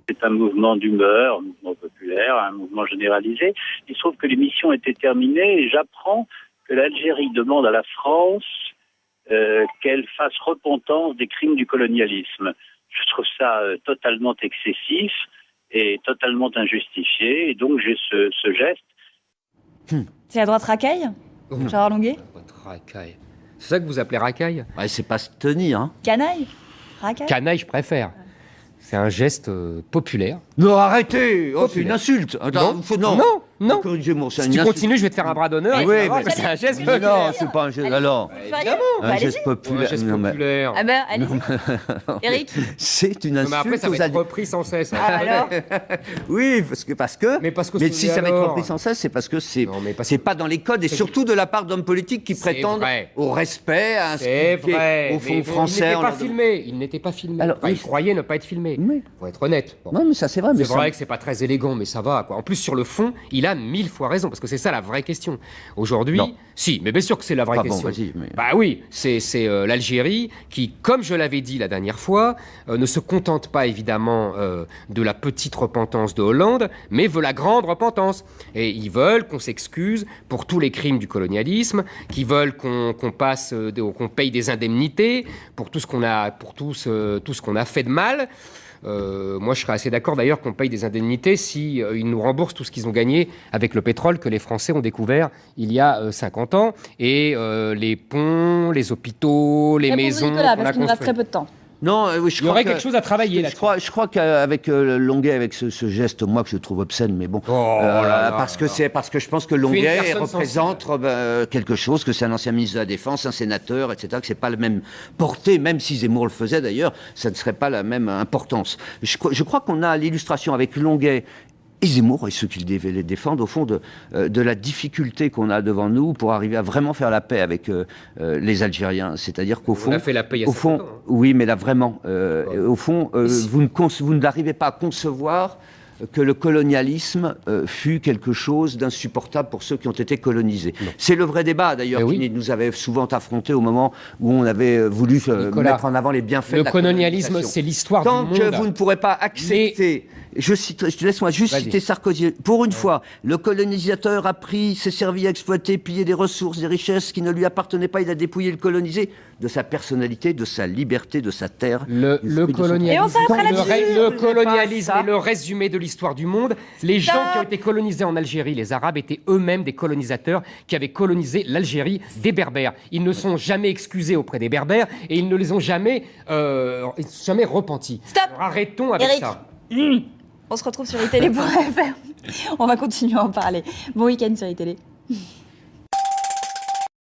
C'est un mouvement d'humeur, un mouvement populaire, un mouvement généralisé. Il se trouve que l'émission était terminée et j'apprends que l'Algérie demande à la France qu'elle fasse repentance des crimes du colonialisme. Je trouve ça totalement excessif et totalement injustifié. Et donc j'ai ce geste. C'est la droite racaille, Gérard Longuet? Racaille. C'est ça que vous appelez racaille? Ouais, c'est pas se tenir, hein. Canaille? Racaille? Canaille, je préfère. C'est un geste populaire. Non, arrêtez. Oh, c'est une insulte. Attends, Non. Corrigez-moi, c'est Si une tu insulte. continues, je vais te faire un bras d'honneur. Oui, et tu vas mais voir que c'est un geste Mais populaire. non, c'est pas un geste. Alors, Évidemment. un geste Un populaire. geste Non, mais- populaire. Ah ben, allez, Eric. C'est une Non, mais après, insulte ça va aux être Algériens. repris sans cesse. Ah, alors Oui, parce que. Mais parce que si ça va être alors repris sans cesse, c'est parce que c'est Non, mais parce c'est que- pas dans les codes et surtout de la part d'hommes politiques qui C'est prétendent vrai. au respect, à C'est vrai. au fond mais français. Il on n'était pas leur- filmé. Il n'était pas filmé. Alors, Enfin, oui. il croyait ne pas être filmé. Oui. Faut être honnête. Bon. Non, mais ça c'est vrai. Mais C'est vrai que c'est pas très élégant, mais ça va, quoi. En plus, sur le fond, il a 1000 fois raison, parce que c'est ça la vraie question. Aujourd'hui, Non. si, mais bien sûr que c'est la vraie Ah bon, question. vas-y, mais- Bah oui, c'est l'Algérie qui, comme je l'avais dit la dernière fois, ne se contente pas évidemment de la petite repentance de Hollande, mais veut la grande repentance. Et ils veulent qu'on s'excuse pour tous les crimes du colonialisme, qu'ils veulent qu'on paye des indemnités pour tout ce qu'on a, tout ce qu'on a fait de mal. Moi, je serais assez d'accord d'ailleurs qu'on paye des indemnités si ils nous remboursent tout ce qu'ils ont gagné avec le pétrole que les Français ont découvert il y a 50 ans et les ponts, les hôpitaux, les Répondez, maisons Nicolas, qu'on a parce qu'il nous reste construites. très peu de temps. Non, oui, je Il y crois aurait que- quelque chose à travailler Je là-dessus. crois qu'avec Longuet, avec ce geste, moi que je trouve obscène, mais bon, parce que je pense que Longuet personne représente quelque chose, que c'est un ancien ministre de la Défense, un sénateur, etc., que c'est pas la même portée, même si Zemmour le faisait d'ailleurs, ça ne serait pas la même importance. Je crois qu'on a l'illustration avec Longuet et Zemmour, et ceux qui les défendent, au fond, de la difficulté qu'on a devant nous pour arriver à vraiment faire la paix avec les Algériens. C'est-à-dire qu'au fond... On a fait la paix il y a au fond, 50 ans, hein. oui, mais là, vraiment, au fond, vous n'arrivez pas à concevoir que le colonialisme fut quelque chose d'insupportable pour ceux qui ont été colonisés. C'est le vrai débat, d'ailleurs, Eh oui. qui nous avait souvent affrontés au moment où on avait voulu Nicolas, mettre en avant les bienfaits Le de la colonialisme, colonisation. c'est l'histoire Tant du que monde. vous ne pourrez pas accepter... Laisse-moi juste Vas-y. citer Sarkozy. Pour une fois, le colonisateur a pris, s'est servi à exploiter, piller des ressources, des richesses qui ne lui appartenaient pas. Il a dépouillé le colonisé de sa personnalité, de sa liberté, de sa terre. Le du fruit de son- colonialisme, Et on s'arrêtera là-dessus. le colonialisme Pas ça. est le résumé de l'histoire du monde. Les gens qui ont été colonisés en Algérie, les Arabes, étaient eux-mêmes des colonisateurs qui avaient colonisé l'Algérie des Berbères. Ils ne sont jamais excusés auprès des Berbères et ils ne les ont jamais, repentis. Stop. Alors arrêtons avec Eric. ça. On se retrouve sur iTélé.fr. On va continuer à en parler. Bon week-end sur iTélé.